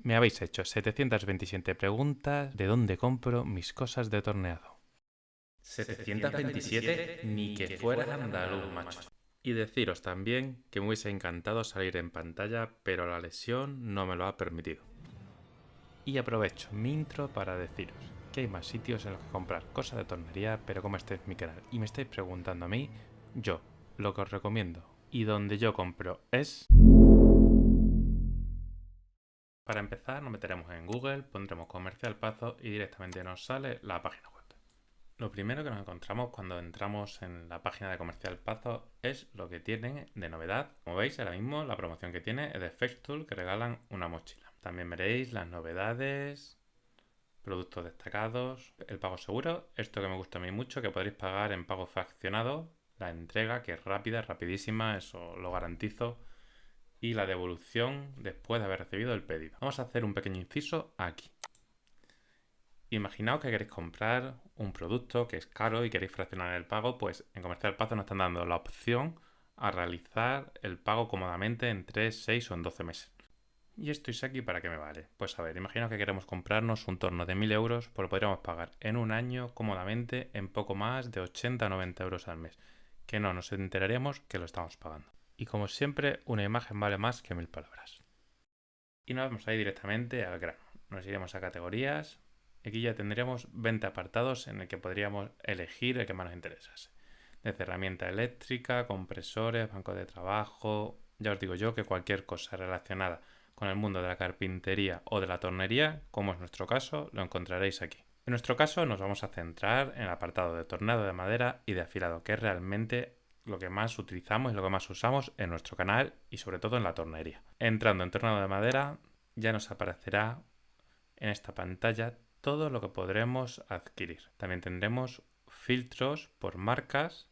Me habéis hecho 727 preguntas de dónde compro mis cosas de torneado. 727, ni que fueras andaluz, macho. Y deciros también que me hubiese encantado salir en pantalla, pero la lesión no me lo ha permitido. Y aprovecho mi intro para deciros que hay más sitios en los que comprar cosas de tornería, pero como este es mi canal y me estáis preguntando a mí, yo lo que os recomiendo y donde yo compro es... Para empezar, nos meteremos en Google, pondremos Comercial Pazo y directamente nos sale la página web. Lo primero que nos encontramos cuando entramos en la página de Comercial Pazo es lo que tienen de novedad. Como veis, ahora mismo la promoción que tiene es de Festool, que regalan una mochila. También veréis las novedades, productos destacados, el pago seguro, esto que me gusta a mí mucho, que podréis pagar en pago fraccionado, la entrega que es rápida, rapidísima, eso lo garantizo, y la devolución después de haber recibido el pedido. Vamos a hacer un pequeño inciso aquí. Imaginaos que queréis comprar un producto que es caro y queréis fraccionar el pago, pues en Comercial Pazo nos están dando la opción a realizar el pago cómodamente en 3, 6 o en 12 meses. ¿Y esto es aquí para qué me vale? Pues a ver, imaginaos que queremos comprarnos un torno de 1000 euros, pues lo podríamos pagar en un año cómodamente en poco más de 80 o 90 euros al mes, que no nos enteraríamos que lo estamos pagando. Y como siempre, una imagen vale más que 1000 palabras. Y nos vamos a ir directamente al grano. Nos iremos a categorías. Aquí ya tendríamos 20 apartados en el que podríamos elegir el que más nos interesase. Desde herramienta eléctrica, compresores, bancos de trabajo. Ya os digo yo que cualquier cosa relacionada con el mundo de la carpintería o de la tornería, como es nuestro caso, lo encontraréis aquí. En nuestro caso nos vamos a centrar en el apartado de tornado de madera y de afilado, que es realmente lo que más utilizamos y lo que más usamos en nuestro canal y sobre todo en la tornería. Entrando en tornado de madera ya nos aparecerá en esta pantalla todo lo que podremos adquirir. También tendremos filtros por marcas,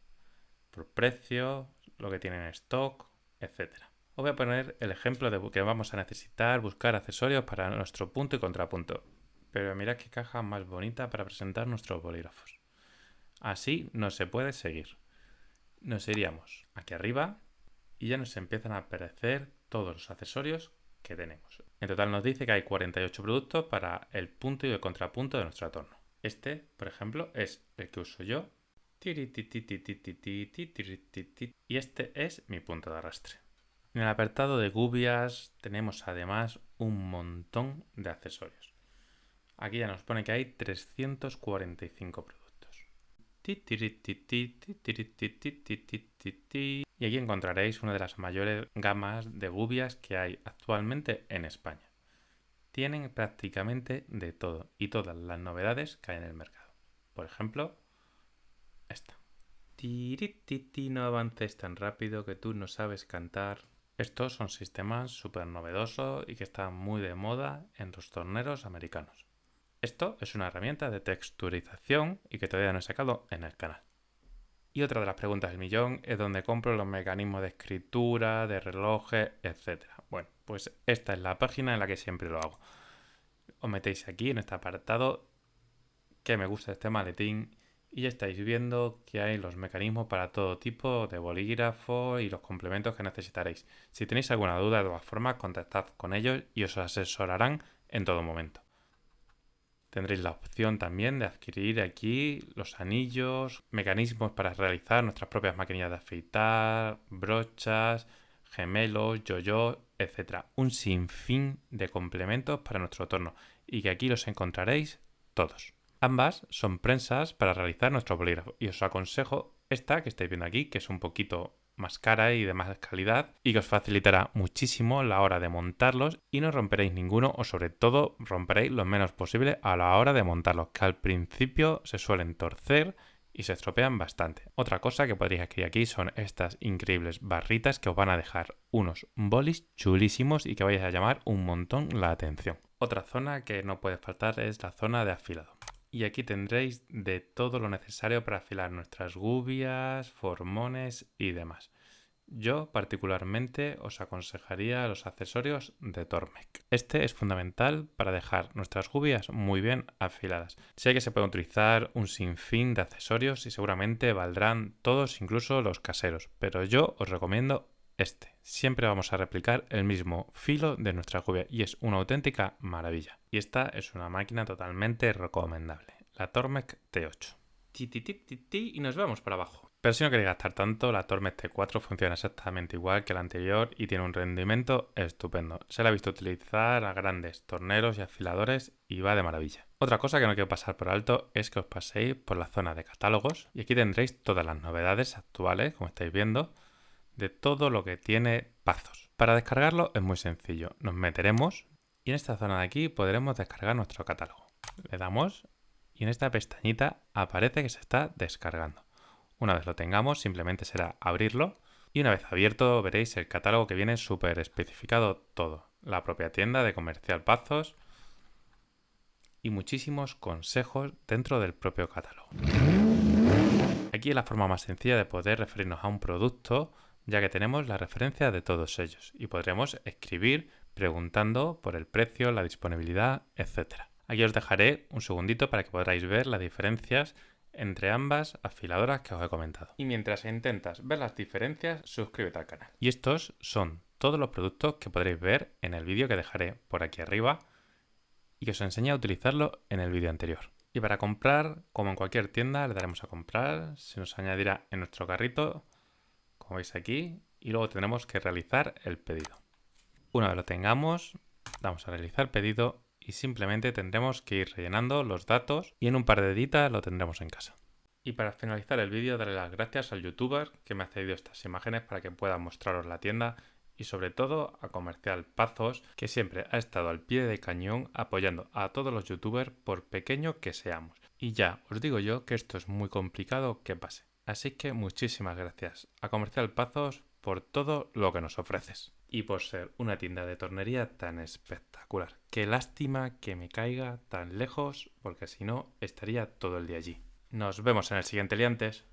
por precio, lo que tienen en stock, etc. Os voy a poner el ejemplo de que vamos a necesitar buscar accesorios para nuestro punto y contrapunto. Pero mirad qué caja más bonita para presentar nuestros bolígrafos. Así no se puede seguir. Nos iríamos aquí arriba y ya nos empiezan a aparecer todos los accesorios que tenemos. En total nos dice que hay 48 productos para el punto y el contrapunto de nuestro torno. Este, por ejemplo, es el que uso yo. Y este es mi punto de arrastre. En el apartado de gubias tenemos además un montón de accesorios. Aquí ya nos pone que hay 345 productos. Y aquí encontraréis una de las mayores gamas de gubias que hay actualmente en España. Tienen prácticamente de todo y todas las novedades que hay en el mercado. Por ejemplo, esta. No avances tan rápido que tú no sabes cantar. Estos son sistemas súper novedosos y que están muy de moda en los torneros americanos. Esto es una herramienta de texturización y que todavía no he sacado en el canal. Y otra de las preguntas del millón es dónde compro los mecanismos de escritura, de relojes, etc. Bueno, pues esta es la página en la que siempre lo hago. Os metéis aquí en este apartado que me gusta este maletín y ya estáis viendo que hay los mecanismos para todo tipo de bolígrafos y los complementos que necesitaréis. Si tenéis alguna duda, de todas formas, contactad con ellos y os asesorarán en todo momento. Tendréis la opción también de adquirir aquí los anillos, mecanismos para realizar nuestras propias maquinillas de afeitar, brochas, gemelos, yo-yo, etc. Un sinfín de complementos para nuestro torno y que aquí los encontraréis todos. Ambas son prensas para realizar nuestro bolígrafo y os aconsejo esta que estáis viendo aquí, que es un poquito más cara y de más calidad y que os facilitará muchísimo la hora de montarlos y no romperéis ninguno o sobre todo romperéis lo menos posible a la hora de montarlos, que al principio se suelen torcer y se estropean bastante. Otra cosa que podréis adquirir aquí son estas increíbles barritas que os van a dejar unos bolis chulísimos y que vais a llamar un montón la atención. Otra zona que no puede faltar es la zona de afilado. Y aquí tendréis de todo lo necesario para afilar nuestras gubias, formones y demás. Yo particularmente os aconsejaría los accesorios de Tormec. Este es fundamental para dejar nuestras gubias muy bien afiladas. Sé que se puede utilizar un sinfín de accesorios y seguramente valdrán todos, incluso los caseros, pero yo os recomiendo Siempre vamos a replicar el mismo filo de nuestra gubia y es una auténtica maravilla. Y esta es una máquina totalmente recomendable, la Tormek T8. Y nos vamos para abajo. Pero si no queréis gastar tanto, la Tormek T4 funciona exactamente igual que la anterior y tiene un rendimiento estupendo. Se la ha visto utilizar a grandes torneros y afiladores y va de maravilla. Otra cosa que no quiero pasar por alto es que os paséis por la zona de catálogos y aquí tendréis todas las novedades actuales, como estáis viendo, de todo lo que tiene Pazos. Para descargarlo es muy sencillo. Nos meteremos y en esta zona de aquí podremos descargar nuestro catálogo. Le damos y en esta pestañita aparece que se está descargando. Una vez lo tengamos, simplemente será abrirlo y una vez abierto veréis el catálogo que viene súper especificado todo. La propia tienda de Comercial Pazos y muchísimos consejos dentro del propio catálogo. Aquí es la forma más sencilla de poder referirnos a un producto, ya que tenemos la referencia de todos ellos y podremos escribir preguntando por el precio, la disponibilidad, etc. Aquí os dejaré un segundito para que podáis ver las diferencias entre ambas afiladoras que os he comentado. Y mientras intentas ver las diferencias, suscríbete al canal. Y estos son todos los productos que podréis ver en el vídeo que dejaré por aquí arriba y que os enseñé a utilizarlo en el vídeo anterior. Y para comprar, como en cualquier tienda, le daremos a comprar, se nos añadirá en nuestro carrito, como veis aquí, y luego tendremos que realizar el pedido. Una vez lo tengamos, damos a realizar pedido y simplemente tendremos que ir rellenando los datos y en un par de editas lo tendremos en casa. Y para finalizar el vídeo, daré las gracias al youtuber que me ha cedido estas imágenes para que pueda mostraros la tienda y sobre todo a Comercial Pazos, que siempre ha estado al pie de cañón apoyando a todos los youtubers por pequeño que seamos. Y ya os digo yo que esto es muy complicado que pase. Así que muchísimas gracias a Comercial Pazos por todo lo que nos ofreces. Y por ser una tienda de tornería tan espectacular. Qué lástima que me caiga tan lejos, porque si no estaría todo el día allí. Nos vemos en el siguiente Liantes.